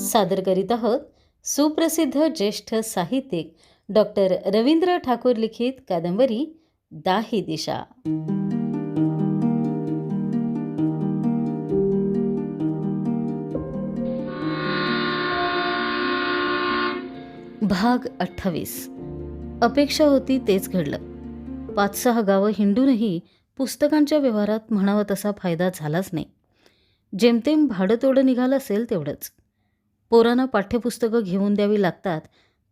सादर करीत आहोत सुप्रसिद्ध ज्येष्ठ साहित्यिक डॉक्टर रवींद्र ठाकूर लिखित कादंबरी दाही दिशा. भाग 28. अपेक्षा होती तेच घडलं. 5-6 गावं हिंडूनही पुस्तकांच्या व्यवहारात म्हणावा तसा फायदा झालाच नाही. जेमतेम भाडं तोडं निघालं असेल तेवढंच. पोरांना पाठ्यपुस्तकं घेऊन द्यावी लागतात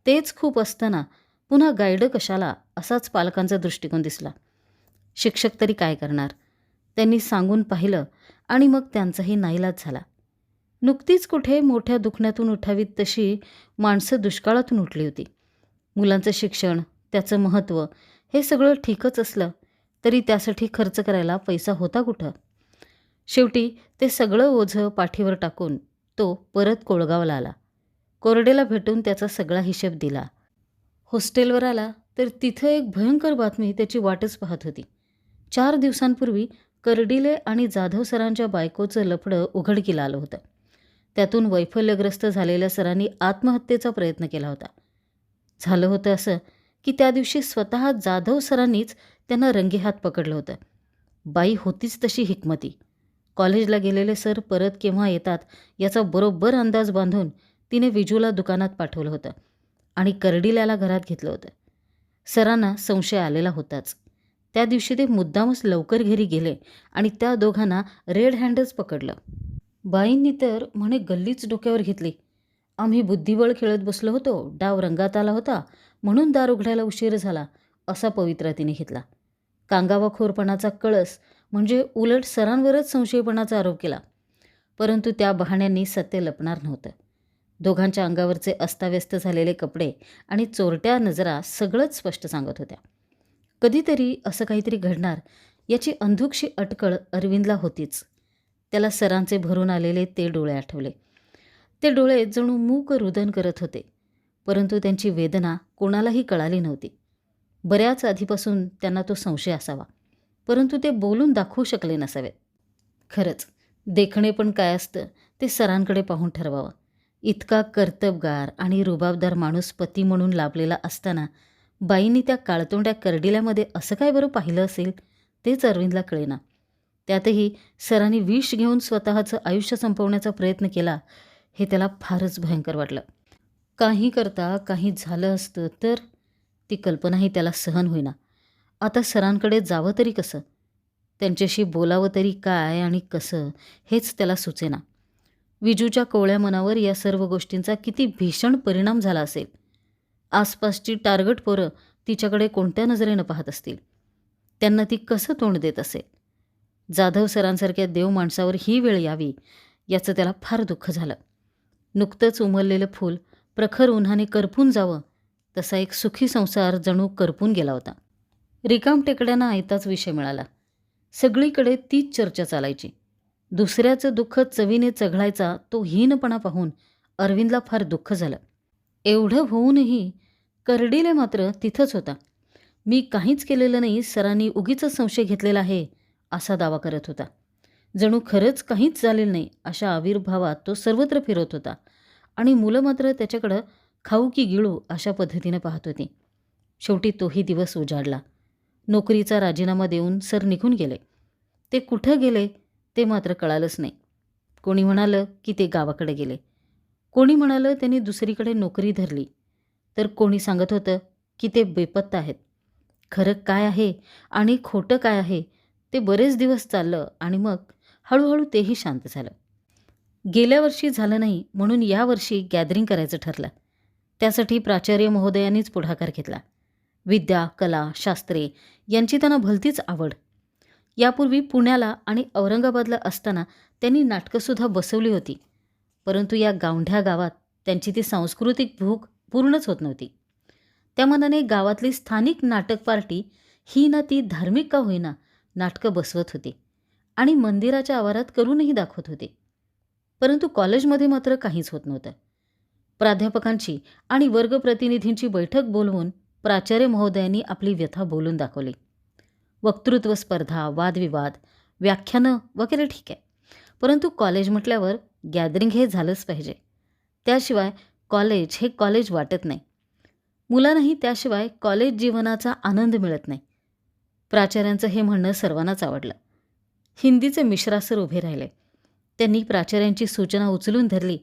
तेच खूप असताना पुन्हा गाईड कशाला, असाच पालकांचा दृष्टिकोन दिसला. शिक्षक तरी काय करणार? त्यांनी सांगून पाहिलं आणि मग त्यांचाही नाईलाज झाला. नुकतीच कुठे मोठ्या दुखण्यातून उठावीत तशी माणसं दुष्काळातून उठली होती. मुलांचं शिक्षण, त्याचं महत्त्व हे सगळं ठीकच असलं तरी त्यासाठी खर्च करायला पैसा होता कुठं? शेवटी ते सगळं ओझं पाठीवर टाकून तो परत कोळगावला आला. कोरडेला भेटून त्याचा सगळा हिशेब दिला. हॉस्टेलवर आला तर तिथं एक भयंकर बातमी त्याची वाटच पाहत होती. 4 दिवसांपूर्वी कर्डिले आणि जाधव सरांच्या बायकोचं लफडं उघडकीला आलं होतं. त्यातून वैफल्यग्रस्त झालेल्या सरांनी आत्महत्येचा प्रयत्न केला होता. झालं होतं असं की त्या दिवशी स्वतः जाधव सरांनीच त्यांना रंगेहात पकडलं होतं. बाई होतीच तशी हिकमती. कॉलेजला गेलेले सर परत केव्हा येतात याचा बरोबर अंदाज बांधून तिने विजूला दुकानात पाठवलं होतं आणि कर्डिल्याला घरात घेतलं होतं. सरांना संशय आलेला होताच. त्या दिवशी ते मुद्दामच लवकर घरी गेले आणि त्या दोघांना रेड हँडच पकडलं. बाईंनी तर म्हणे गल्लीच डोक्यावर घेतली. आम्ही बुद्धिबळ खेळत बसलो होतो, डाव रंगात आला होता म्हणून दार उघडायला उशीर झाला, असा पवित्रा तिने घेतला. कांगावाखोरपणाचा कळस म्हणजे उलट सरांवरच संशयपणाचा आरोप केला. परंतु त्या बहाण्यांनी सत्य लपणार नव्हतं. दोघांच्या अंगावरचे अस्ताव्यस्त झालेले कपडे आणि चोरट्या नजरा सगळंच स्पष्ट सांगत होत्या. कधीतरी असं काहीतरी घडणार याची अंधुकशी अटकळ अरविंदला होतीच. त्याला सरांचे भरून आलेले ते डोळे आठवले. ते डोळे जणू मूक रुदन करत होते, परंतु त्यांची वेदना कोणालाही कळाली नव्हती. बऱ्याच आधीपासून त्यांना तो संशय असावा, परंतु ते बोलून दाखवू शकले नसावेत. खरंच देखणे पण काय असतं ते सरांकडे पाहून ठरवावं. इतका कर्तबगार आणि रुबाबदार माणूस पती म्हणून लाभलेला असताना बाईंनी त्या काळतोंड्या कर्डिल्यामध्ये असं काय बरं पाहिलं असेल तेच अरविंदला कळेना. त्यातही सरांनी विष घेऊन स्वतःचं आयुष्य संपवण्याचा प्रयत्न केला हे त्याला फारच भयंकर वाटलं. काही करता काही झालं असतं तर ती कल्पनाही त्याला सहन होईना. आता सरांकडे जावं तरी कसं? त्यांच्याशी बोलावं तरी काय आणि कसं हेच त्याला सुचेना. विजूच्या कोवळ्या मनावर या सर्व गोष्टींचा किती भीषण परिणाम झाला असेल. आसपासची टार्गट पोरं तिच्याकडे कोणत्या नजरेनं पाहत असतील? त्यांना ती कसं तोंड देत असेल? जाधव सरांसारख्या देव माणसावर ही वेळ यावी याचं त्याला फार दुःख झालं. नुकतंच उमललेलं फूल प्रखर उन्हाने करपून जावं तसा एक सुखी संसार जणू करपून गेला होता. रिकाम टेकड्यांना आयताच विषय मिळाला. सगळीकडे तीच चर्चा चालायची. दुसऱ्याचं दुःख चवीने चघळायचा तो हीनपणा पाहून अरविंदला फार दुःख झालं. एवढं होऊनही कर्डिले मात्र तिथंच होता. मी काहीच केलेलं नाही, सरांनी उगीचच संशय घेतलेला आहे असा दावा करत होता. जणू खरंच काहीच झालेलं नाही अशा आविर्भावात तो सर्वत्र फिरत होता आणि मुलं मात्र त्याच्याकडं खाऊ की गिळू अशा पद्धतीने पाहत होती. शेवटी तोही दिवस उजाडला. नोकरीचा राजीनामा देऊन सर निघून गेले. ते कुठं गेले ते मात्र कळालंच नाही. कोणी म्हणालं की ते गावाकडे गेले, कोणी म्हणालं त्यांनी दुसरीकडे नोकरी धरली, तर कोणी सांगत होतं की ते बेपत्ता आहेत. खरं काय आहे आणि खोटं काय आहे ते बरेच दिवस चाललं आणि मग हळूहळू तेही शांत झालं. गेल्या वर्षी झालं नाही म्हणून यावर्षी गॅदरिंग करायचं ठरलं. त्यासाठी प्राचार्य महोदयांनीच पुढाकार घेतला. विद्या, कला, शास्त्रे यांची त्यांना भलतीच आवड. यापूर्वी पुण्याला आणि औरंगाबादला असताना त्यांनी नाटकंसुद्धा बसवली होती, परंतु या गावंढ्या गावात त्यांची ती सांस्कृतिक भूक पूर्णच होत नव्हती. त्या मनाने गावातली स्थानिक नाटक पार्टी ही ना ती धार्मिक का होईना नाटकं बसवत होती आणि मंदिराच्या आवारात करूनही दाखवत होते. परंतु कॉलेजमध्ये मात्र काहीच होत नव्हतं. प्राध्यापकांची आणि वर्गप्रतिनिधींची बैठक बोलवून प्राचार्य महोदयांनी आपली व्यथा बोलून दाखवली. वक्तृत्व स्पर्धा, वादविवाद, व्याख्यानं वगैरे ठीक आहे, परंतु कॉलेज म्हटल्यावर गॅदरिंग हे झालंच पाहिजे. त्याशिवाय कॉलेज हे कॉलेज वाटत नाही. मुलांनाही त्याशिवाय कॉलेज जीवनाचा आनंद मिळत नाही. प्राचार्यांचं हे म्हणणं सर्वांनाच आवडलं. हिंदीचे मिश्रा सर उभे राहिले. त्यांनी प्राचार्यांची सूचना उचलून धरली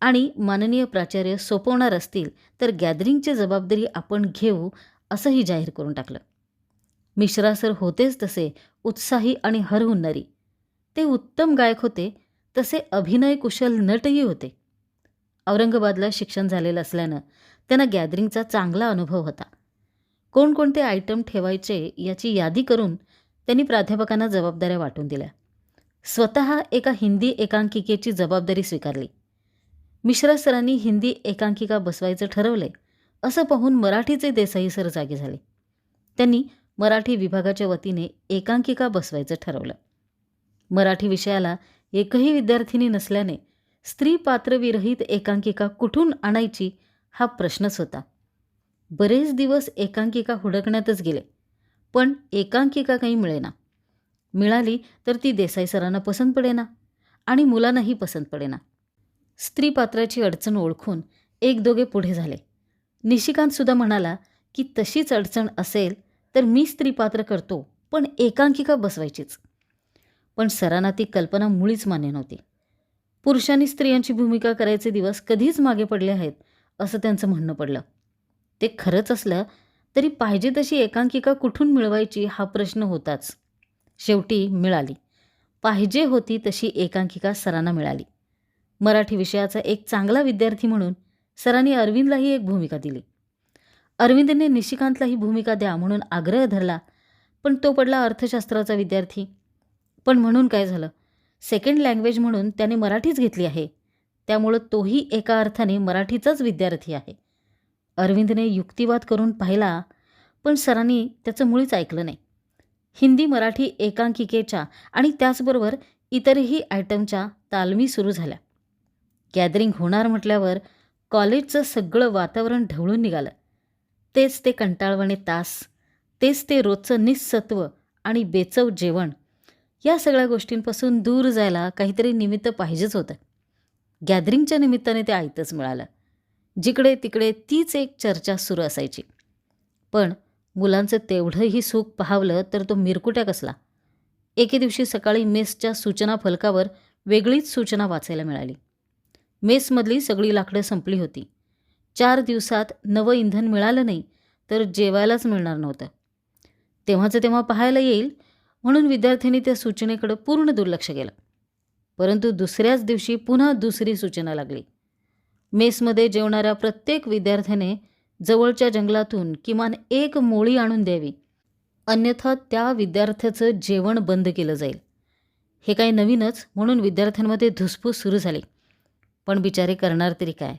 आणि माननीय प्राचार्य सोपवणार असतील तर गॅदरिंगची जबाबदारी आपण घेऊ असंही जाहीर करून टाकलं. मिश्रा सर होतेच तसे उत्साही आणि हरहुन्नरी. ते उत्तम गायक होते, तसे अभिनय कुशल नटही होते. औरंगाबादला शिक्षण झालेलं असल्यानं त्यांना गॅदरिंगचा चांगला अनुभव होता. कोणकोणते आयटम ठेवायचे याची यादी करून त्यांनी प्राध्यापकांना जबाबदाऱ्या वाटून दिल्या. स्वतः एका हिंदी एकांकिकेची जबाबदारी स्वीकारली. मिश्रा सरांनी हिंदी एकांकिका बसवायचं ठरवले असं पाहून मराठीचे देसाई सर जागे झाले. त्यांनी मराठी विभागाच्या वतीने एकांकिका बसवायचं ठरवलं. मराठी विषयाला एकही विद्यार्थिनी नसल्याने स्त्री पात्रविरहित एकांकिका कुठून आणायची हा प्रश्नच होता. बरेच दिवस एकांकिका हुडकण्यातच गेले, पण एकांकिका काही मिळेना. मिळाली तर ती देसाई सरांना पसंत पडेना आणि मुलांनाही पसंत पडेना. स्त्री पात्राची अडचण ओळखून एक दोघे पुढे झाले. निशिकांतसुद्धा म्हणाला की तशीच अडचण असेल तर मी स्त्री पात्र करतो, पण एकांकिका बसवायचीच. पण सरांना ती कल्पना मुळीच मान्य नव्हती. पुरुषांनी स्त्रियांची भूमिका करायचे दिवस कधीच मागे पडले आहेत असं त्यांचं म्हणणं पडलं. ते खरंच असलं तरी पाहिजे तशी एकांकिका कुठून मिळवायची हा प्रश्न होताच. शेवटी मिळाली. पाहिजे होती तशी एकांकिका सरांना मिळाली. मराठी विषयाचा एक चांगला विद्यार्थी म्हणून सरांनी अरविंदलाही एक भूमिका दिली. अरविंदने निशिकांतलाही भूमिका द्या म्हणून आग्रह धरला, पण तो पडला अर्थशास्त्राचा विद्यार्थी. पण म्हणून काय झालं, सेकंड लँग्वेज म्हणून त्याने मराठीच घेतली आहे, त्यामुळं तोही एका अर्थाने मराठीचाच विद्यार्थी आहे. अरविंदने युक्तिवाद करून पाहिला, पण सरांनी त्याचं मुळीच ऐकलं नाही. हिंदी मराठी एकांकिकेच्या आणि त्याचबरोबर इतरही आयटमच्या तालमी सुरू झाल्या. गॅदरिंग होणार म्हटल्यावर कॉलेजचं सगळं वातावरण ढवळून निघालं. तेच ते कंटाळवाणे तास, तेच ते रोजचं निस्सत्व आणि बेचव जेवण, या सगळ्या गोष्टींपासून दूर जायला काहीतरी निमित्त पाहिजेच होतं. गॅदरिंगच्या निमित्ताने ते आयतंच मिळालं. जिकडे तिकडे तीच एक चर्चा सुरू असायची. पण मुलांचं तेवढंही सुख पाहावलं तर तो मिरकुट्या कसला. एके दिवशी सकाळी मेसच्या सूचना फलकावर वेगळीच सूचना वाचायला मिळाली. मेसमधली सगळी लाकडं संपली होती. 4 दिवसात नवं इंधन मिळालं नाही तर जेवायलाच मिळणार नव्हतं. तेव्हाचं तेव्हा पाहायला येईल म्हणून विद्यार्थ्यांनी त्या सूचनेकडे पूर्ण दुर्लक्ष केलं. परंतु दुसऱ्याच दिवशी पुन्हा दुसरी सूचना लागली. मेसमध्ये जेवणाऱ्या प्रत्येक विद्यार्थ्याने जवळच्या जंगलातून किमान एक मोळी आणून द्यावी, अन्यथा त्या विद्यार्थ्याचं जेवण बंद केलं जाईल. हे काही नवीनच म्हणून विद्यार्थ्यांमध्ये धुसफूस सुरू झाली. पण बिचारे करणार तरी काय.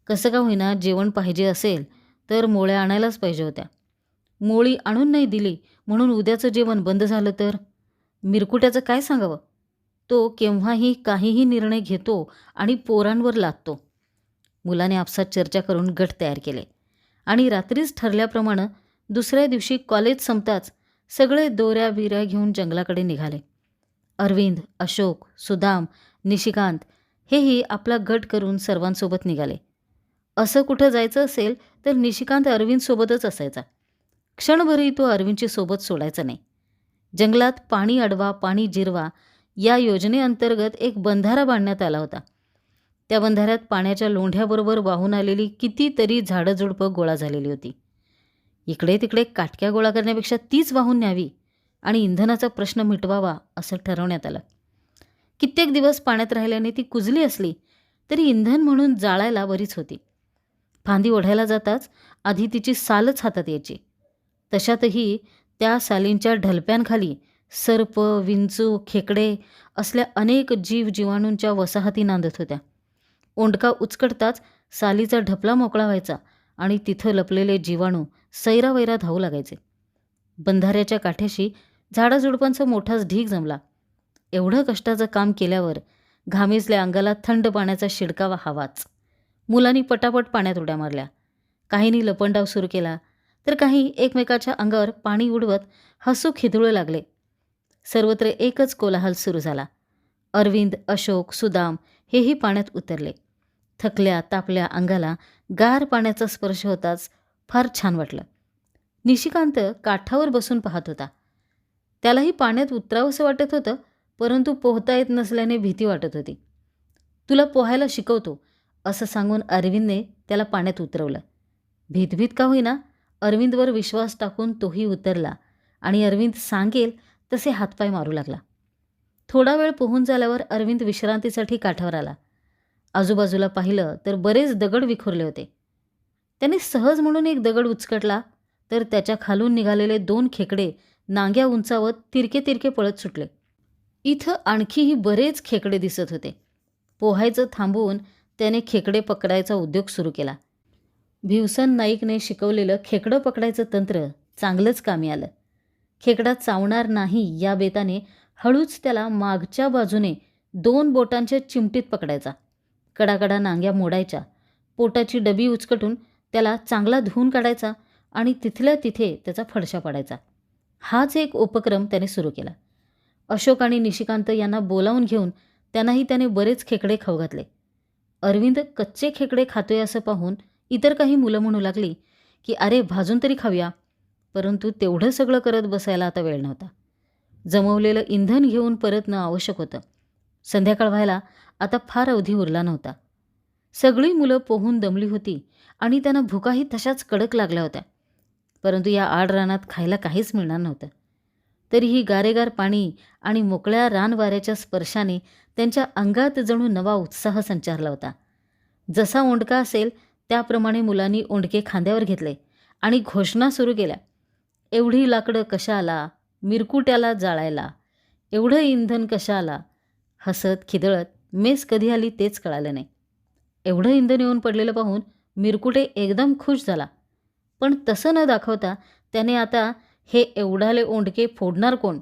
कसं का होईना जेवण पाहिजे असेल तर मोळ्या आणायलाच पाहिजे होत्या. मोळी आणून नाही दिली म्हणून उद्याचं जेवण बंद झालं तर मिरकुट्याचं काय सांगावं. तो केव्हाही काहीही निर्णय घेतो आणि पोरांवर लादतो. मुलाने आपसात चर्चा करून गट तयार केले आणि रात्रीच ठरल्याप्रमाणे दुसऱ्या दिवशी कॉलेज संपताच सगळे दोऱ्या बिऱ्या घेऊन जंगलाकडे निघाले. अरविंद, अशोक, सुदाम, निशिकांत हेही आपला गट करून सर्वांसोबत निघाले. असं कुठं जायचं असेल तर निशिकांत अरविंदसोबतच असायचा. क्षणभरही तो अरविंदची सोबत सोडायचा नाही. जंगलात पाणी अडवा पाणी जिरवा या योजनेअंतर्गत एक बंधारा बांधण्यात आला होता. त्या बंधाऱ्यात पाण्याच्या लोंढ्याबरोबर वाहून आलेली कितीतरी झाडंझुडपं गोळा झालेली होती. इकडे तिकडे काटक्या गोळा करण्यापेक्षा तीच वाहून न्यावी आणि इंधनाचा प्रश्न मिटवावा असं ठरवण्यात आलं. कित्येक दिवस पाण्यात राहिल्याने ती कुजली असली तरी इंधन म्हणून जाळायला बरीच होती. फांदी ओढायला जाताच आधी तिची सालच हातात यायची. तशातही त्या सालींच्या ढलप्यांखाली सर्प, विंचू, खेकडे असल्या अनेक जीवाणूंच्या वसाहती नांदत होत्या. ओंडका उचकटताच सालीचा ढपला मोकळा व्हायचा आणि तिथं लपलेले जीवाणू सैरावैरा धावू लागायचे. बंधाऱ्याच्या काठ्याशी झाडाझुडपांचा मोठाच ढीग जमला. एवढं कष्टाचं काम केल्यावर घामेजल्या अंगाला थंड पाण्याचा शिडकावा हवाच. मुलांनी पटापट पाण्यात उड्या मारल्या. काहींनी लपंडाव सुरू केला तर काही एकमेकाच्या अंगावर पाणी उडवत हसू खिदळू लागले. सर्वत्र एकच कोलाहल सुरू झाला. अरविंद, अशोक, सुदाम हेही पाण्यात उतरले. थकल्या तापल्या अंगाला गार पाण्याचा स्पर्श होताच फार छान वाटलं. निशिकांत काठावर बसून पाहत होता. त्यालाही पाण्यात उतरावंसं वाटत होतं, परंतु पोहता येत नसल्याने भीती वाटत होती. तुला पोहायला शिकवतो असं सांगून अरविंदने त्याला पाण्यात उतरवलं. भीतभीत का होईना अरविंदवर विश्वास टाकून तोही उतरला आणि अरविंद सांगेल तसे हातपाय मारू लागला. थोडा वेळ पोहून झाल्यावर अरविंद विश्रांतीसाठी काठावर आला. आजूबाजूला पाहिलं तर बरेच दगड विखुरले होते. त्याने सहज म्हणून एक दगड उचकटला तर त्याच्या खालून निघालेले 2 खेकडे नांग्या उंचावत तिरके तिरके पळत सुटले. इथं आणखीही बरेच खेकडे दिसत होते. पोहायचं थांबवून त्याने खेकडे पकडायचा उद्योग सुरू केला. भिवसन नाईकने शिकवलेलं खेकडं पकडायचं तंत्र चांगलंच कामी आलं. खेकडा चावणार नाही या बेताने हळूच त्याला मागच्या बाजूने 2 बोटांच्या चिमटीत पकडायचा. कडाकडा नांग्या मोडायच्या. पोटाची डबी उचकटून त्याला चांगला धुवून काढायचा आणि तिथल्या तिथे त्याचा फडशा पाडायचा. हाच एक उपक्रम त्याने सुरू केला. अशोक आणि निशिकांत यांना बोलावून घेऊन त्यांनाही त्याने बरेच खेकडे खाऊ घातले. अरविंद कच्चे खेकडे खातोय असं पाहून इतर काही मुलं म्हणू लागली की अरे भाजून तरी खाऊया. परंतु तेवढं सगळं करत बसायला आता वेळ नव्हता. जमवलेलं इंधन घेऊन परतणं आवश्यक होतं. संध्याकाळ व्हायला आता फार अवधी उरला नव्हता. सगळी मुलं पोहून दमली होती आणि त्यांना भुकाही तशाच कडक लागल्या होत्या. परंतु या आडरानात खायला काहीच मिळणार नव्हतं. तरीही गारेगार पाणी आणि मोकळ्या रानवाऱ्याच्या स्पर्शाने त्यांच्या अंगात जणू नवा उत्साह संचारला होता. जसा ओंडका असेल त्याप्रमाणे मुलांनी ओंडके खांद्यावर घेतले आणि घोषणा सुरू केल्या. एवढी लाकडं कशाला, मिरकुट्याला जाळायला, एवढं इंधन कशाला. हसत खिदळत मेस कधी आली तेच कळालं नाही. एवढं इंधन येऊन पडलेलं पाहून मिरकुटे एकदम खुश झाला. पण तसं न दाखवता त्याने आता हे एवढाले ओंडके फोडणार कोण,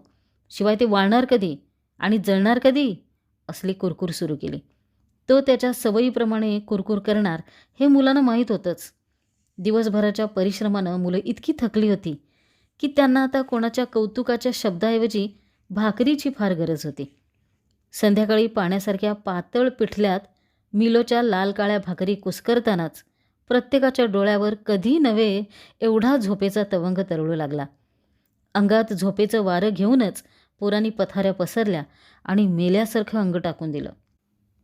शिवाय ते वाळणार कधी आणि जळणार कधी असली कुरकुर सुरू केली. तो त्याच्या सवयीप्रमाणे कुरकुर करणार हे मुलांना माहीत होतंच. दिवसभराच्या परिश्रमानं मुलं इतकी थकली होती की त्यांना आता कोणाच्या कौतुकाच्या शब्दाऐवजी भाकरीची फार गरज होती. संध्याकाळी पाण्यासारख्या पातळ पिठल्यात मिलोच्या लाल काळ्या भाकरी कुस्करतानाच प्रत्येकाच्या डोळ्यावर कधी नव्हे एवढा झोपेचा तवंग तरळू लागला. अंगात झोपेचं वारं घेऊनच पोरांनी पथाऱ्या पसरल्या आणि मेल्यासारखं अंग टाकून दिलं.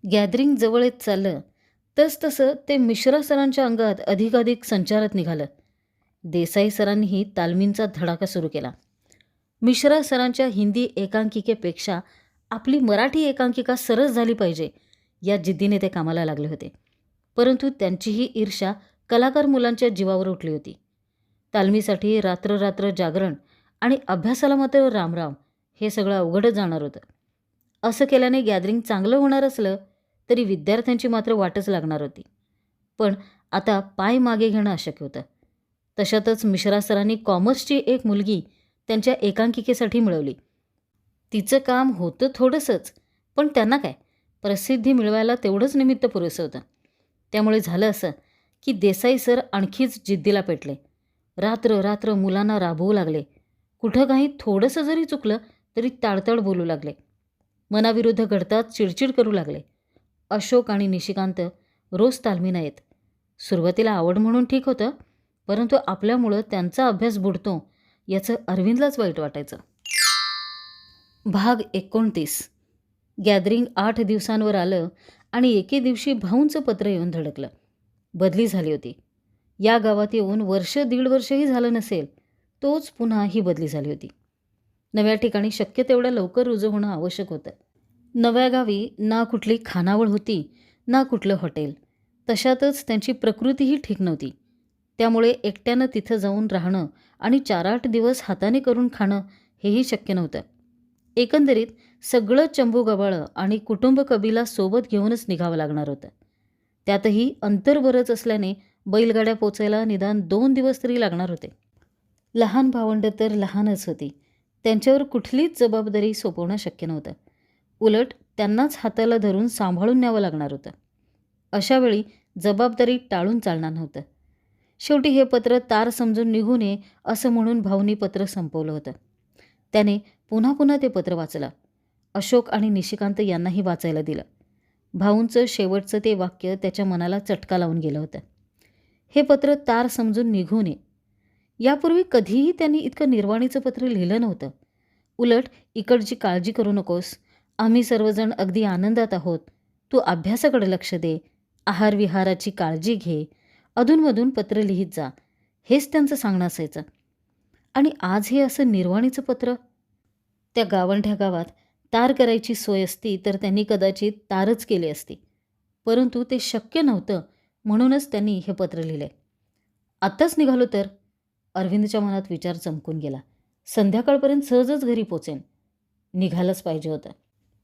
गॅदरिंग जवळ येत चाललं तसतसं ते मिश्रा सरांच्या अंगात अधिकाधिक संचारात निघालं. देसाई सरांनीही तालमींचा धडाका सुरू केला. मिश्रा सरांच्या हिंदी एकांकिकेपेक्षा आपली मराठी एकांकिका सरस झाली पाहिजे या जिद्दीने ते कामाला लागले होते. परंतु त्यांचीही ईर्ष्या कलाकार मुलांच्या जीवावर उठली होती. तालमीसाठी रात्र जागरण आणि अभ्यासाला मात्र रामराम हे सगळं अवघडच जाणार होतं. असं केल्याने गॅदरिंग चांगलं होणार असलं तरी विद्यार्थ्यांची मात्र वाटच लागणार होती. पण आता पाय मागे घेणं अशक्य होतं. तशातच मिश्रा सरांनी कॉमर्सची एक मुलगी त्यांच्या एकांकिकेसाठी मिळवली. तिचं काम होतं थोडंसंच, पण त्यांना काय, प्रसिद्धी मिळवायला तेवढंच निमित्त पुरेसं होतं. त्यामुळे झालं असं की देसाई सर आणखीच जिद्दीला पेटले. रात्र मुलांना राबवू लागले. कुठं काही थोडंसं जरी चुकलं तरी ताडताड बोलू लागले. मनाविरुद्ध घडतात चिडचिड करू लागले. अशोक आणि निशिकांत रोज तालमीला येत. सुरुवातीला आवड म्हणून ठीक होतं, परंतु आपल्यामुळं त्यांचा अभ्यास बुडतो याचं अरविंदलाच वाईट वाटायचं. भाग 29. गॅदरिंग 8 दिवसांवर आलं आणि एके दिवशी भाऊंचं पत्र येऊन धडकलं. बदली झाली होती. या गावात येऊन 1-1.5 वर्षही झालं नसेल तोच पुन्हा ही बदली झाली होती. नव्या ठिकाणी शक्य तेवढ्या लवकर रुजू होणं आवश्यक होतं. नव्या गावी ना कुठली खानावळ होती ना कुठलं हॉटेल. तशातच त्यांची प्रकृतीही ठीक नव्हती. त्यामुळे एकट्यानं तिथं जाऊन राहणं आणि 4-8 दिवस हाताने करून खाणं हेही शक्य नव्हतं. एकंदरीत सगळं चंबूगव्हाळं आणि कुटुंब कबिला सोबत घेऊनच निघावं लागणार होतं. त्यातही अंतर बरंच असल्याने बैलगाड्या पोचायला निदान 2 दिवस तरी लागणार होते. लहान भावंडं तर लहानच होती. त्यांच्यावर कुठलीच जबाबदारी सोपवणं शक्य नव्हतं. उलट त्यांनाच हाताला धरून सांभाळून न्यावं लागणार होतं. अशावेळी जबाबदारी टाळून चालणार नव्हतं. शेवटी हे पत्र तार समजून निघू नये असं म्हणून भाऊनी पत्र संपवलं होतं. त्याने पुन्हा ते पत्र वाचलं. अशोक आणि निशिकांत यांनाही वाचायला दिलं. भाऊंचं शेवटचं ते वाक्य त्याच्या मनाला चटका लावून गेलं होतं. हे पत्र तार समजून निघू नये. यापूर्वी कधीही त्यांनी इतकं निर्वाणीचं पत्र लिहिलं नव्हतं. उलट इकडची काळजी करू नकोस, आम्ही सर्वजण अगदी आनंदात आहोत, तू अभ्यासाकडे लक्ष दे, आहारविहाराची काळजी घे, अधूनमधून पत्र लिहित जा, हेच त्यांचं सांगणं असायचं. आणि आज हे असं निर्वाणीचं पत्र. त्या गावंढ्या गावात तार करायची सोय असती तर त्यांनी कदाचित तारच केली असती, परंतु ते शक्य नव्हतं, म्हणूनच त्यांनी हे पत्र लिहिले. आत्ताच निघालो तर? अरविंदच्या मनात विचार चमकून गेला. संध्याकाळपर्यंत सहजच घरी पोचेन. निघालंच पाहिजे होतं,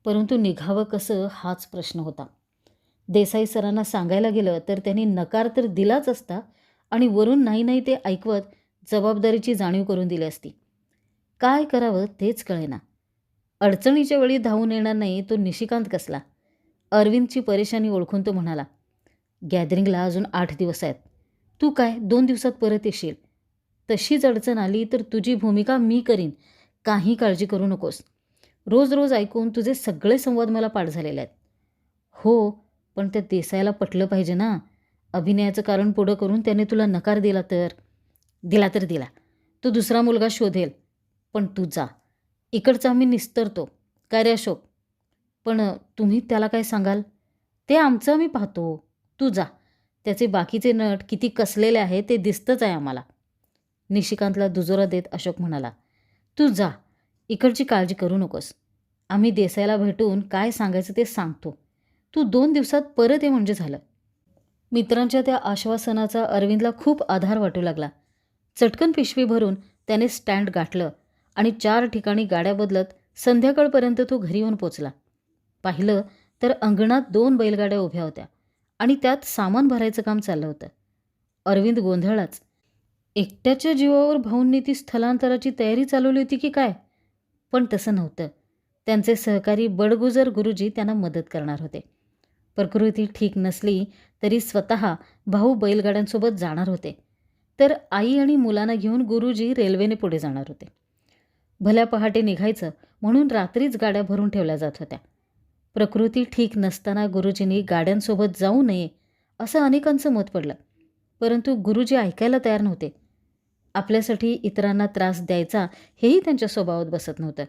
परंतु निघावं कसं हाच प्रश्न होता. देसाई सरांना सांगायला गेलं तर त्यांनी नकार तर दिलाच असता आणि वरून नाही नाही ते ऐकवत जबाबदारीची जाणीव करून दिली असती. काय करावं तेच कळेना. अडचणीच्या वेळी धावून येणार नाही तो निशिकांत कसला. अरविंदची परेशानी ओळखून तो म्हणाला, गॅदरिंगला अजून 8 दिवस आहेत. तू काय 2 दिवसात परत येशील. तशीच अडचण आली तर तुझी भूमिका मी करीन, काही काळजी करू नकोस. रोज रोज ऐकून तुझे सगळे संवाद मला पाठ झालेले आहेत. हो, पण त्या देसाईला पटलं पाहिजे ना. अभिनयाचं कारण पुढं करून त्याने तुला नकार दिला तर दिला. तू दुसरा मुलगा शोधेल, पण तू जा. इकडचा आम्ही निस्तरतो. काय रे अशोक? पण तुम्ही त्याला काय सांगाल? ते आमचं आम्ही पाहतो. तू जा. त्याचे बाकीचे नट किती कसलेले आहे ते दिसतंच आहे आम्हाला. निशिकांतला दुजोरा देत अशोक म्हणाला, तू जा. इकडची काळजी करू नकोस. आम्ही देसाईला भेटून काय सांगायचं ते सांगतो. तू 2 दिवसात परत ये म्हणजे झालं. मित्रांच्या त्या आश्वासनाचा अरविंदला खूप आधार वाटू लागला. चटकन पिशवी भरून त्याने स्टँड गाठलं आणि 4 ठिकाणी गाड्या बदलत संध्याकाळपर्यंत तो घरी येऊन पोचला. पाहिलं तर अंगणात 2 बैलगाड्या उभ्या होत्या आणि त्यात सामान भरायचं काम चाललं होतं. अरविंद गोंधळलाच. एकट्याच्या जीवावर भाऊंनी ती स्थलांतराची तयारी चालवली होती की काय? पण तसं नव्हतं. त्यांचे सहकारी बडगुजर गुरुजी त्यांना मदत करणार होते. प्रकृती ठीक नसली तरी स्वतः भाऊ बैलगाड्यांसोबत जाणार होते, तर आई आणि मुलांना घेऊन गुरुजी रेल्वेने पुढे जाणार होते. भल्या पहाटे निघायचं म्हणून रात्रीच गाड्या भरून ठेवल्या जात होत्या. प्रकृती ठीक नसताना गुरुजींनी गाड्यांसोबत जाऊ नये असं अनेकांचं मत पडलं, परंतु गुरुजी ऐकायला तयार नव्हते. आपल्यासाठी इतरांना त्रास द्यायचा हेही त्यांच्या स्वभावात बसत नव्हतं.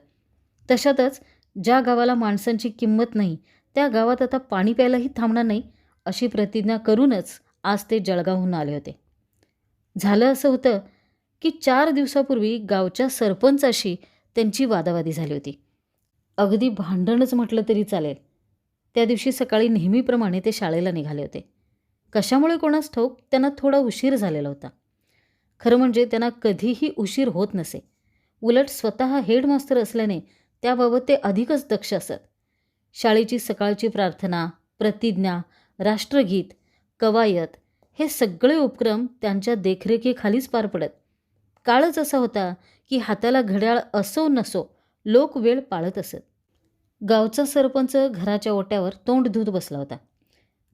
तशातच ज्या गावाला माणसांची किंमत नाही त्या गावात आता पाणी प्यायलाही थांबणार नाही अशी प्रतिज्ञा करूनच आज ते जळगावहून आले होते. झालं असं होतं की 4 दिवसापूर्वी गावच्या सरपंचाशी त्यांची वादावादी झाली होती. अगदी भांडणच म्हटलं तरी चालेल. त्या दिवशी सकाळी नेहमीप्रमाणे ते शाळेला निघाले होते. कशामुळे कोणास ठाऊक त्यांना थोडा उशीर झालेला होता. खरं म्हणजे त्यांना कधीही उशीर होत नसे. उलट स्वतः हेडमास्तर असल्याने त्याबाबत ते अधिकच दक्ष असत. शाळेची सकाळची प्रार्थना, प्रतिज्ञा, राष्ट्रगीत, कवायत हे सगळे उपक्रम त्यांच्या देखरेखीखालीच पार पडत. काळच असा होता की हाताला घड्याळ असो नसो लोक वेळ पाळत असत. गावचा सरपंच घराच्या ओट्यावर तोंड धुत बसला होता.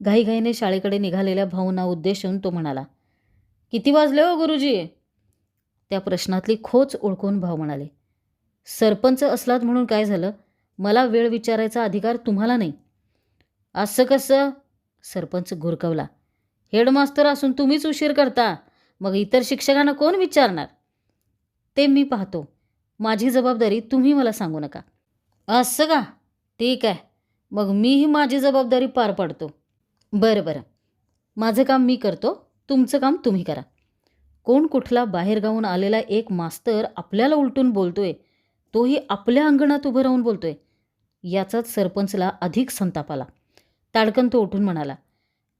घाईघाईने शाळेकडे निघालेल्या भाऊंना उद्देशून तो म्हणाला, किती वाजले हो गुरुजी? त्या प्रश्नातली खोच ओळखून भाऊ म्हणाले, सरपंच असलात म्हणून काय झालं? मला वेळ विचारायचा अधिकार तुम्हाला नाही. असं कसं? सरपंच गुरकवला. हेडमास्तर असून तुम्हीच उशीर करता, मग इतर शिक्षकांना कोण विचारणार? ते मी पाहतो. माझी जबाबदारी तुम्ही मला सांगू नका. असं का? ठीक आहे, मग मीही माझी जबाबदारी पार पाडतो. बरं, माझं काम मी करतो, तुमचं काम तुम्ही करा. कोण कुठला बाहेरगावून आलेला एक मास्तर आपल्याला उलटून बोलतोय, तोही आपल्या अंगणात उभं राहून बोलतोय. याचाच सरपंचला अधिक संताप आला. ताडकन तो उठून म्हणाला,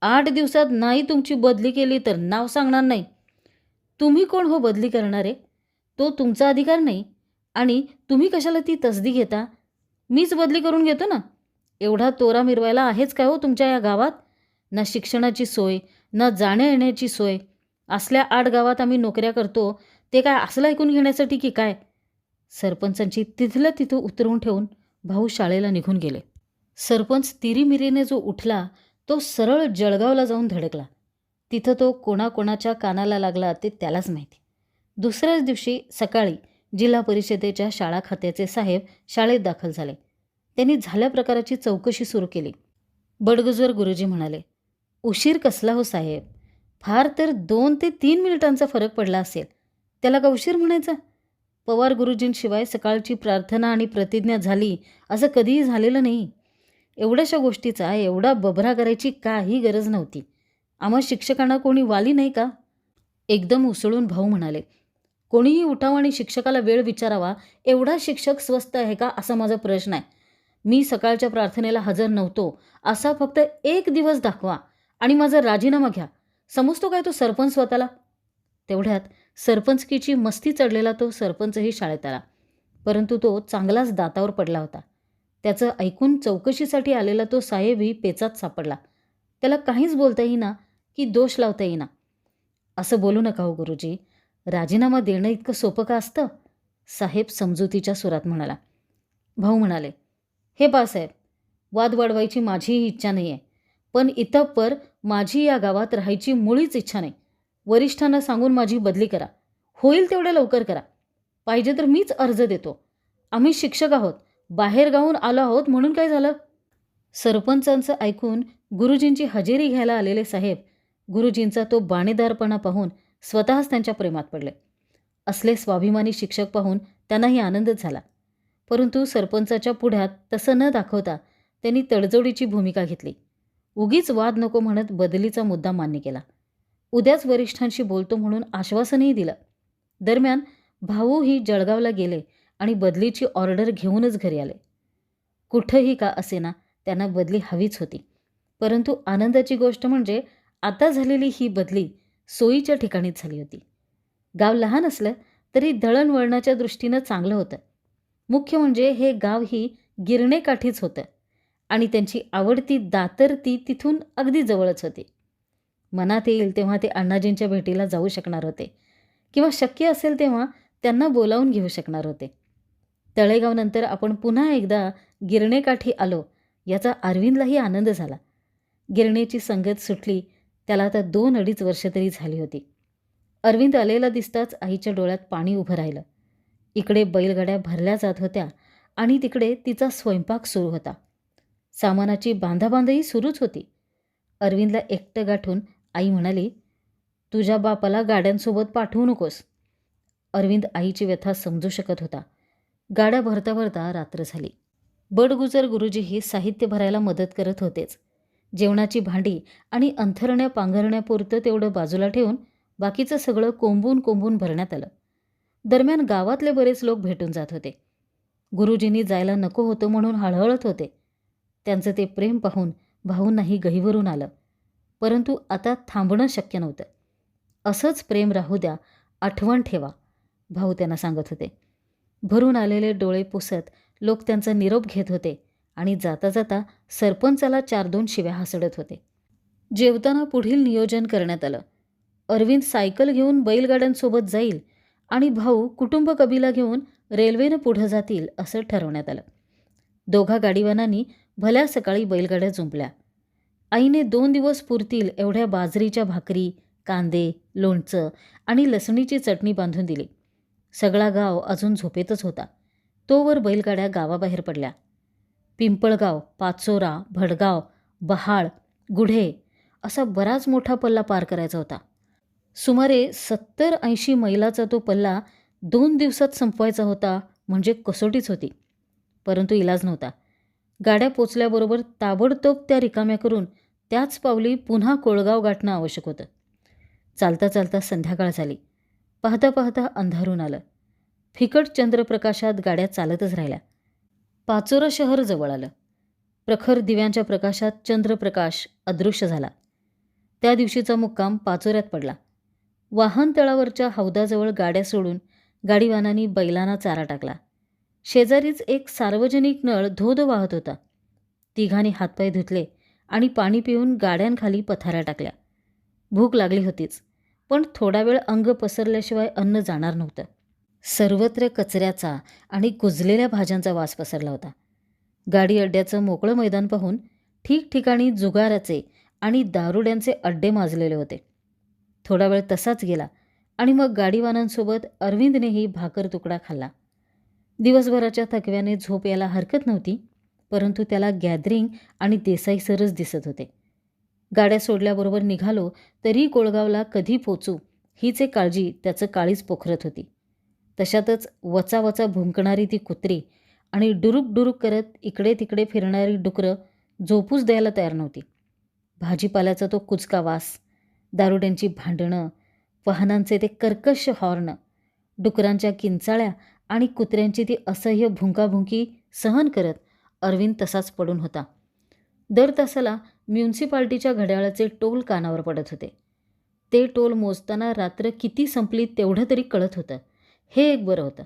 8 दिवसात नाही तुमची बदली केली तर नाव सांगणार नाही. तुम्ही कोण हो बदली करणारे? तो तुमचा अधिकार नाही आणि तुम्ही कशाला ती तसदी घेता? मीच बदली करून घेतो ना. एवढा तोरा मिरवायला आहेच काय हो तुमच्या या गावात? ना शिक्षणाची सोय, ना जाण्या येण्याची सोय. असल्या 8 गावात आम्ही नोकऱ्या करतो, ते काय असलं ऐकून घेण्यासाठी की काय? सरपंचांची तिथल्या तिथं उतरवून ठेवून भाऊ शाळेला निघून गेले. सरपंच तिरीमिरीने जो उठला तो सरळ जळगावला जाऊन धडकला. तिथं तो कोणाकोणाच्या कानाला लागला ते त्यालाच माहिती. दुसऱ्याच दिवशी सकाळी जिल्हा परिषदेच्या शाळा खात्याचे साहेब शाळेत दाखल झाले. त्यांनी झाल्या प्रकाराची चौकशी सुरू केली. बडगुजर गुरुजी म्हणाले, "उशीर कसला हो साहेब? फार तर 2 ते 3 मिनिटांचा फरक पडला असेल. त्याला का उशीर म्हणायचा? पवार गुरुजींशिवाय सकाळची प्रार्थना आणि प्रतिज्ञा झाली असं कधीही झालेलं नाही. एवढ्याशा गोष्टीचा एवढा बभरा करायची काही गरज नव्हती. आम्हा शिक्षकांना कोणी वाली नाही का?" एकदम उसळून भाऊ म्हणाले, "कोणीही उठावं आणि शिक्षकाला वेळ विचारावा एवढा शिक्षक स्वस्त आहे का असा माझा प्रश्न आहे. मी सकाळच्या प्रार्थनेला हजर नव्हतो असा फक्त एक दिवस दाखवा आणि माझा राजीनामा घ्या. समजतो काय तो सरपंच स्वतःला?" तेवढ्यात सरपंचकीची मस्ती चढलेला तो सरपंचही शाळेत आला. परंतु तो चांगलाच दातावर पडला होता. त्याचं ऐकून चौकशीसाठी आलेला तो साहेबही पेचात सापडला. त्याला काहीच बोलता येईना की दोष लावता येईना. "असं बोलू नका हो गुरुजी. राजीनामा देणं इतकं सोपं का असतं?" साहेब समजुतीच्या सुरात म्हणाला. भाऊ म्हणाले, "हे पहा साहेब, वाद वाढवायची माझीही इच्छा नाही आहे. पण इतपर माझी या गावात राहायची मुळीच इच्छा नाही. वरिष्ठांना सांगून माझी बदली करा. होईल तेवढ्या लवकर करा. पाहिजे तर मीच अर्ज देतो. आम्ही शिक्षक आहोत. बाहेरगावाहून आलो आहोत म्हणून काय झालं?" सरपंचांचं ऐकून गुरुजींची हजेरी घ्यायला आलेले साहेब गुरुजींचा तो बाणेदारपणा पाहून स्वतःच त्यांच्या प्रेमात पडले. असले स्वाभिमानी शिक्षक पाहून त्यांनाही आनंदच झाला. परंतु सरपंचाच्या पुढ्यात तसं न दाखवता त्यांनी तडजोडीची भूमिका घेतली. उगीच वाद नको म्हणत बदलीचा मुद्दा मान्य केला. उद्याच वरिष्ठांशी बोलतो म्हणून आश्वासनही दिलं. दरम्यान भाऊही जळगावला गेले आणि बदलीची ऑर्डर घेऊनच घरी आले. कुठंही का असेना त्यांना बदली हवीच होती. परंतु आनंदाची गोष्ट म्हणजे आता झालेली ही बदली सोयीच्या ठिकाणीच झाली होती. गाव लहान असलं तरी दळणवळणाच्या दृष्टीनं चांगलं होतं. मुख्य म्हणजे हे गावही गिरणेकाठीच होतं आणि त्यांची आवडती दातर ती तिथून अगदी जवळच होती. मनात येईल तेव्हा ते अण्णाजींच्या भेटीला जाऊ शकणार होते किंवा शक्य असेल तेव्हा त्यांना बोलावून घेऊ शकणार होते. तळेगावनंतर आपण पुन्हा एकदा गिरणेकाठी आलो याचा अरविंदलाही आनंद झाला. गिरणेची संगत सुटली त्याला आता 2-2.5 वर्ष तरी झाली होती. अरविंद आलेला दिसताच आईच्या डोळ्यात पाणी उभं राहिलं. इकडे बैलगाड्या भरल्या जात होत्या आणि तिकडे तिचा स्वयंपाक सुरू होता. सामानाची बांधाबांधही सुरूच होती. अरविंदला एकटं गाठून आई म्हणाली, "तुझ्या बापाला गाड्यांसोबत पाठवू नकोस." अरविंद आईची व्यथा समजू शकत होता. गाड्या भरता भरता रात्र झाली. बडगुजर गुरुजीही साहित्य भरायला मदत करत होतेच. जेवणाची भांडी आणि अंथरण्या पांघरण्यापुरतं तेवढं बाजूला ठेवून बाकीचं सगळं कोंबून कोंबून भरण्यात आलं. दरम्यान गावातले बरेच लोक भेटून जात होते. गुरुजींनी जायला नको होतं म्हणून हळहळत होते. त्यांचं ते प्रेम पाहून भाऊंनाही गहिवरून आलं. परंतु आता थांबणं शक्य नव्हतं. असंच प्रेम राहू द्या, आठवण ठेवा, भाऊ त्यांना सांगत होते. भरून आलेले डोळे पुसत लोक त्यांचा निरोप घेत होते आणि जाता जाता सरपंचाला 4-2 शिव्या हासडत होते. जेवताना पुढील नियोजन करण्यात आलं. अरविंद सायकल घेऊन बैलगाड्यांसोबत जाईल आणि भाऊ कुटुंब कबिला घेऊन रेल्वेनं पुढं जातील असं ठरवण्यात आलं. दोघा गाडीवानांनी भल्या सकाळी बैलगाड्या जुंपल्या. आईने 2 दिवस पुरतील एवढ्या बाजरीच्या भाकरी, कांदे, लोणचं आणि लसणीची चटणी बांधून दिली. सगळा गाव अजून झोपेतच होता. तोवर बैलगाड्या गावाबाहेर पडल्या. पिंपळगाव, पाचोरा, भडगाव, बहाळ, गुढे असा बराच मोठा पल्ला पार करायचा होता. सुमारे 70-80 मैलाचा तो पल्ला 2 दिवसात संपवायचा होता म्हणजे कसोटीच होती. परंतु इलाज नव्हता. गाड्या पोचल्याबरोबर ताबडतोब त्या रिकाम्या करून त्याच पावली पुन्हा कोळगाव गाठणं आवश्यक होतं. चालता चालता संध्याकाळ झाली. पाहता पाहता अंधारून आलं. फिकट चंद्रप्रकाशात गाड्या चालतच राहिल्या. पाचोरा शहर जवळ आलं. प्रखर दिव्यांच्या प्रकाशात चंद्रप्रकाश अदृश्य झाला. त्या दिवशीचा मुक्काम पाचोऱ्यात पडला. वाहनतळावरच्या हौदाजवळ गाड्या सोडून गाडीवानांनी बैलांना चारा टाकला. शेजारीच एक सार्वजनिक नळ धोध वाहत होता. तिघांनी हातपाय धुतले आणि पाणी पिऊन गाड्यांखाली पथाऱ्या टाकल्या. भूक लागली होतीच, पण थोडा वेळ अंग पसरल्याशिवाय अन्न जाणार नव्हतं. सर्वत्र कचऱ्याचा आणि कुजलेल्या भाज्यांचा वास पसरला होता. गाडी अड्ड्याचं मोकळं मैदान पाहून ठिकठिकाणी जुगाराचे आणि दारुड्यांचे अड्डे माजलेले होते. थोडा वेळ तसाच गेला आणि मग गाडीवानांसोबत अरविंदनेही भाकर तुकडा खाल्ला. दिवसभराच्या थकव्याने झोप यायला हरकत नव्हती, परंतु त्याला गॅदरिंग आणि देसाई सरच दिसत होते. गाड्या सोडल्याबरोबर निघालो तरी कोळगावला कधी पोचू हीच एक काळजी त्याचं काळीच पोखरत होती. तशातच वचावचा भुंकणारी ती कुत्री आणि डुरुक डुरुक करत इकडे तिकडे फिरणारी डुकरं झोपूच द्यायला तयार नव्हती. भाजीपाल्याचा तो कुचका वास, दारुड्यांची भांडणं, वाहनांचे ते कर्कश हॉर्न, डुकरांच्या किंचाळ्या आणि कुत्र्यांची ती असह्य भुंकाभुंकी सहन करत अरविंद तसाच पडून होता. दर तासाला म्युन्सिपाल्टीच्या घड्याळाचे टोल कानावर पडत होते. ते टोल मोजताना रात्र किती संपली तेवढं तरी कळत होतं. हे एक बरं होतं.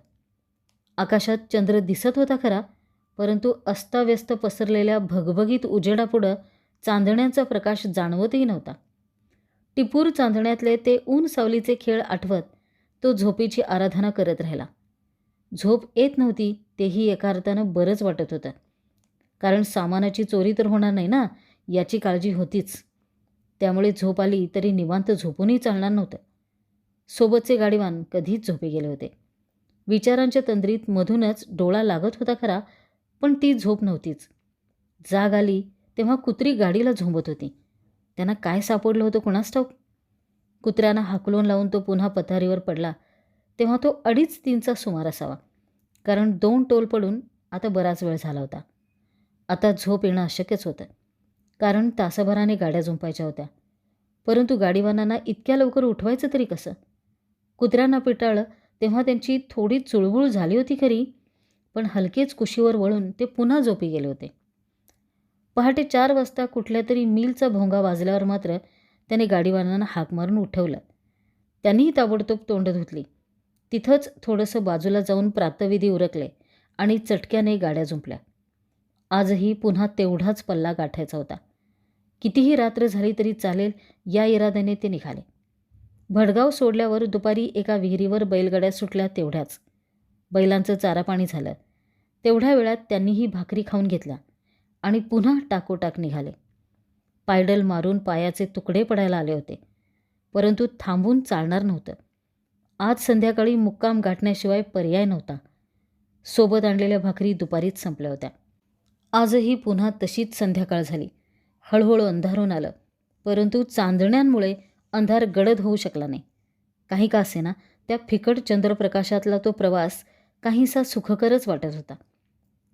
आकाशात चंद्र दिसत होता खरा, परंतु अस्ताव्यस्त पसरलेल्या भगभगीत उजेडापुढं चांदण्याचा प्रकाश जाणवतही नव्हता. टिपूर चांदण्यातले ते ऊन सावलीचे खेळ आठवत तो झोपेची आराधना करत राहिला. झोप येत नव्हती तेही एका अर्थानं बरंच वाटत होतं, कारण सामानाची चोरी तर होणार नाही ना याची काळजी होतीच. त्यामुळे झोप आली तरी निवांत झोपूनही चालणार नव्हतं. सोबतचे गाडीवान कधीच झोपी गेले होते. विचारांच्या तंद्रीत मधूनच डोळा लागत होता खरा, पण ती झोप नव्हतीच. जाग आली तेव्हा कुत्री गाडीला झोंबत होती. त्यांना काय सापडलं होतं कुणास ठाऊक. कुत्र्यानं हाकलून लावून तो पुन्हा पथारीवर पडला तेव्हा तो 2:30-3चा सुमार असावा, कारण 2 टोल पडून आता बराच वेळ झाला होता. आता झोप येणं अशक्यच होतं, कारण तासाभराने गाड्या झोपायच्या होत्या. परंतु गाडीवानांना इतक्या लवकर उठवायचं तरी कसं. कुत्र्यांना पिटाळलं तेव्हा त्यांची थोडी चुळबुळ झाली होती खरी, पण हलकेच कुशीवर वळून ते पुन्हा झोपी गेले होते. पहाटे 4 वाजता कुठल्या तरी मिलचा भोंगा वाजल्यावर मात्र त्याने गाडीवानांना हाक मारून उठवलं. त्यांनीही ताबडतोब तोंड धुतली. तिथंच थोडंसं बाजूला जाऊन प्रातःविधी उरकले आणि चटक्याने गाड्या झुंपल्या. आजही पुन्हा तेवढाच पल्ला गाठायचा होता. कितीही रात्र झाली तरी चालेल या इराद्याने ते निघाले. भडगाव सोडल्यावर दुपारी एका विहिरीवर बैलगाड्या सुटल्या तेवढ्याच. बैलांचं चारापाणी झालं. तेवढ्या वेळात त्यांनीही भाकरी खाऊन घेतल्या आणि पुन्हा टाकोटाक निघाले. पायडल मारून पायाचे तुकडे पडायला आले होते, परंतु थांबून चालणार नव्हतं. आज संध्याकाळी मुक्काम गाठण्याशिवाय पर्याय नव्हता. सोबत आणलेल्या भाकरी दुपारीच संपल्या होत्या. आजही पुन्हा तशीच संध्याकाळ झाली. हळूहळू अंधारून आलं, परंतु चांदण्यांमुळे अंधार गडद होऊ शकला नाही. काही का असेना त्या फिकट चंद्रप्रकाशातला तो प्रवास काहीसा सुखकरच वाटत होता.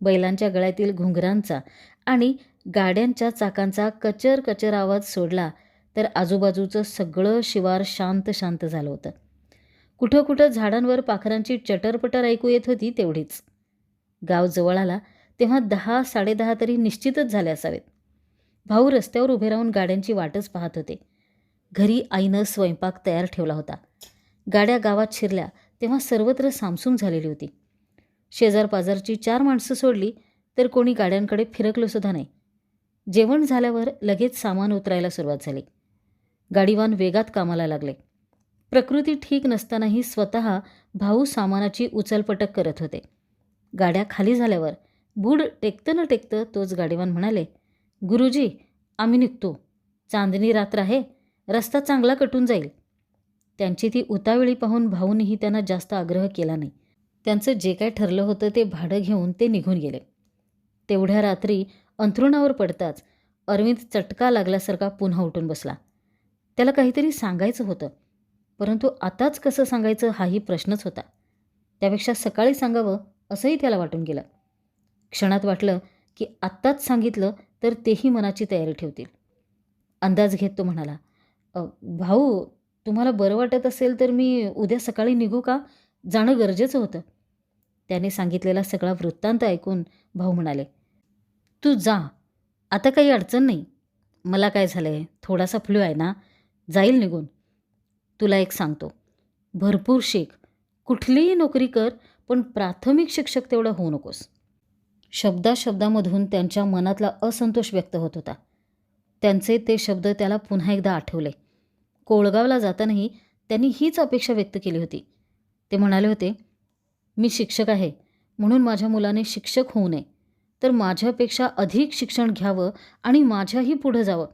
बैलांच्या गळ्यातील घुंगरांचा आणि गाड्यांच्या चाकांचा कचर कचर आवाज सोडला तर आजूबाजूचं सगळं शिवार शांत शांत झालं होतं. कुठं कुठं झाडांवर पाखरांची चटरपटर ऐकू येत होती तेवढीच. गाव जवळ आला तेव्हा 10-10:30 तरी निश्चितच झाले असावेत. भाऊ रस्त्यावर उभे राहून गाड्यांची वाटच पाहत होते. घरी आईनं स्वयंपाक तयार ठेवला होता. गाड्या गावात शिरल्या तेव्हा सर्वत्र सामसूम झालेली होती. शेजारपाजारची 4 माणसं सोडली तर कोणी गाड्यांकडे फिरकलंसुद्धा नाही. जेवण झाल्यावर लगेच सामान उतरायला सुरुवात झाली. गाडीवान वेगात कामाला लागले. प्रकृती ठीक नसतानाही स्वतः भाऊ सामानाची उचलपटक करत होते. गाड्या खाली झाल्यावर बूड टेकतं न टेकतं तोच गाडीवान म्हणाले, "गुरुजी, आम्ही निघतो. चांदणी रात्र आहे, रस्ता चांगला कटून जाईल." त्यांची ती उतावळी पाहून भाऊनीही त्यांना जास्त आग्रह केला नाही. त्यांचं जे काय ठरलं होतं ते भाडं घेऊन ते निघून गेले. तेवढ्या रात्री अंथरुणावर पडताच अरविंद चटका लागल्यासारखा पुन्हा उठून बसला. त्याला काहीतरी सांगायचं होतं, परंतु आताच कसं सांगायचं हाही प्रश्नच होता. त्यापेक्षा सकाळी सांगावं असंही त्याला वाटून गेलं. क्षणात वाटलं की आत्ताच सांगितलं तर तेही मनाची तयारी ठेवतील. अंदाज घेत तो म्हणाला, भाऊ, तुम्हाला बरं वाटत असेल तर मी उद्या सकाळी निघू का? जाणं गरजेचं होतं." त्याने सांगितलेला सगळा वृत्तांत ऐकून भाऊ म्हणाले, "तू जा, आता काही अडचण नाही. मला काय झालं आहे, थोडासा फ्लू आहे ना, जाईल निघून. तुला एक सांगतो, भरपूर शिक, कुठलीही नोकरी कर, पण प्राथमिक शिक्षक तेवढा होऊ नकोस." शब्दाशब्दामधून त्यांच्या मनातला असंतोष व्यक्त होत होता. त्यांचे ते शब्द त्याला पुन्हा एकदा आठवले. कोळगावला जातानाही त्यांनी हीच अपेक्षा व्यक्त केली होती. ते म्हणाले होते, "मी शिक्षक आहे म्हणून माझ्या मुलाने शिक्षक होऊ नये, तर माझ्यापेक्षा अधिक शिक्षण घ्यावं आणि माझ्याही पुढं जावं."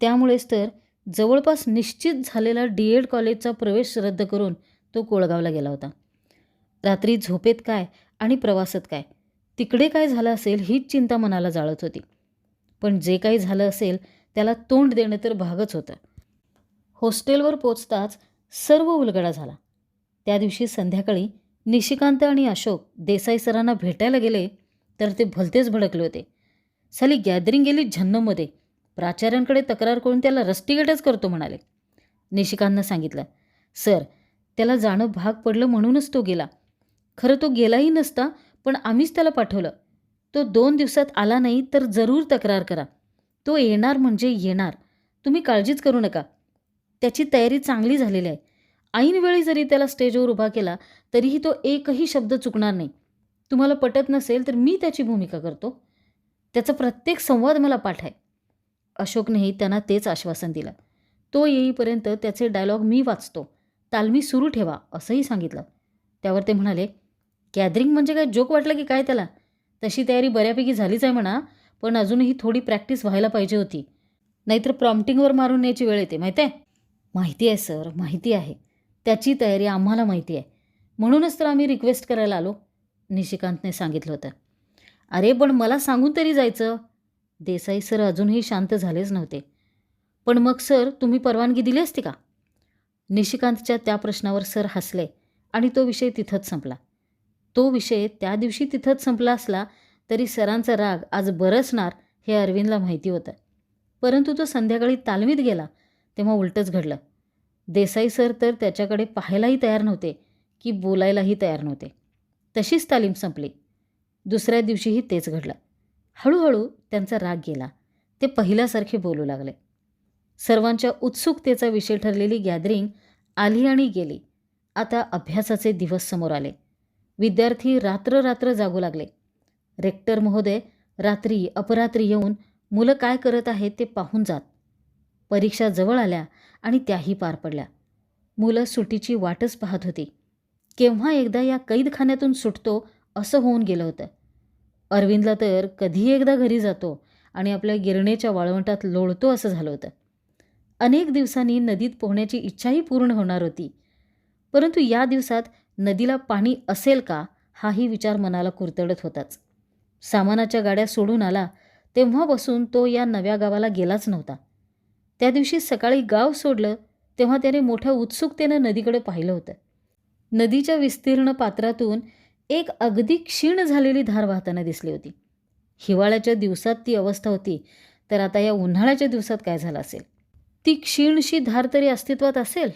त्यामुळेच तर जवळपास निश्चित झालेला D.Ed कॉलेजचा प्रवेश रद्द करून तो कोळगावला गेला होता. रात्री झोपेत काय आणि प्रवासात काय, तिकडे काय झालं असेल हीच चिंता मनाला जाळत होती. पण जे काही झालं असेल त्याला तोंड देणं तर भागच होतं. हॉस्टेलवर पोचताच सर्व उलगडा झाला. त्या दिवशी संध्याकाळी निशिकांत आणि अशोक देसाई सरांना भेटायला गेले तर ते भलतेच भडकले होते. साली गॅदरिंग गेली झन्नमध्ये, प्राचार्यांकडे तक्रार करून त्याला रस्टिकेटच करतो म्हणाले. निशिकांतनं सांगितलं, सर त्याला जाणं भाग पडलं म्हणूनच तो गेला. खरं तो गेलाही नसता, पण आम्हीच त्याला पाठवलं. तो 2 दिवसात आला नाही तर जरूर तक्रार करा. तो येणार म्हणजे येणार, तुम्ही काळजीच करू नका. त्याची तयारी चांगली झालेली आहे. ऐनवेळी जरी त्याला स्टेजवर उभा केला तरीही तो एकही शब्द चुकणार नाही. तुम्हाला पटत नसेल तर मी त्याची भूमिका करतो. त्याचा प्रत्येक संवाद मला पाठ आहे. अशोकनेही त्यांना तेच आश्वासन दिलं. तो येईपर्यंत त्याचे डायलॉग मी वाचतो, तालमी सुरू ठेवा असंही सांगितलं. त्यावर ते म्हणाले, गॅदरिंग म्हणजे काय जोक वाटला की काय त्याला? तशी तयारी बऱ्यापैकी झालीच आहे म्हणा, पण अजूनही थोडी प्रॅक्टिस व्हायला पाहिजे होती. नाहीतर प्रॉम्प्टिंगवर मारून न्यायची वेळ येते, माहिती आहे? माहिती आहे सर, माहिती आहे. त्याची तयारी आम्हाला माहिती आहे. म्हणूनच तर आम्ही रिक्वेस्ट करायला आलो, निशिकांतने सांगितलं होतं. अरे पण मला सांगून तरी जायचं. देसाई सर अजूनही शांत झालेच नव्हते. पण मग सर तुम्ही परवानगी दिली असती का? निशिकांतच्या त्या प्रश्नावर सर हसले आणि तो विषय तिथंच संपला. तो विषय त्या दिवशी तिथंच संपला असला तरी सरांचा राग आज बरसणार हे अरविंदला माहिती होतं. परंतु तो संध्याकाळी तालमीत गेला तेव्हा उलटंच घडलं. देसाई सर तर त्याच्याकडे पाहायलाही तयार नव्हते की बोलायलाही तयार नव्हते. तशीच तालीम संपली. दुसऱ्या दिवशीही तेच घडलं. हळूहळू त्यांचा राग गेला. ते पहिल्यासारखे बोलू लागले. सर्वांच्या उत्सुकतेचा विषय ठरलेली गॅदरिंग आली आणि गेली. आता अभ्यासाचे दिवस समोर आले. विद्यार्थी रात्र जागू लागले. रेक्टर महोदय रात्री अपरात्री येऊन मुलं काय करत आहेत ते पाहून जात. परीक्षा जवळ आल्या आणि त्याही पार पडल्या. मुलं सुटीची वाटच पाहत होती. केव्हा एकदा या कैदखान्यातून सुटतो असं होऊन गेलं होतं. अरविंदला तर कधी एकदा घरी जातो आणि आपल्या गिरणेच्या वाळवंटात लोळतो असं झालं होतं. अनेक दिवसांनी नदीत पोहण्याची इच्छाही पूर्ण होणार होती. परंतु या दिवसात नदीला पाणी असेल का हाही विचार मनाला कुरतडत होताच. सामानाच्या गाड्या सोडून आला तेव्हापासून तो या नव्या गावाला गेलाच नव्हता. त्या दिवशी सकाळी गाव सोडलं तेव्हा त्याने मोठ्या उत्सुकतेनं नदीकडे पाहिलं होतं. नदीच्या विस्तीर्ण पात्रातून एक अगदी क्षीण झालेली धार वाहताना दिसली होती. हिवाळ्याच्या दिवसात ती अवस्था होती तर आता या उन्हाळ्याच्या दिवसात काय झालं असेल? ती क्षीणशी धार तरी अस्तित्वात असेल?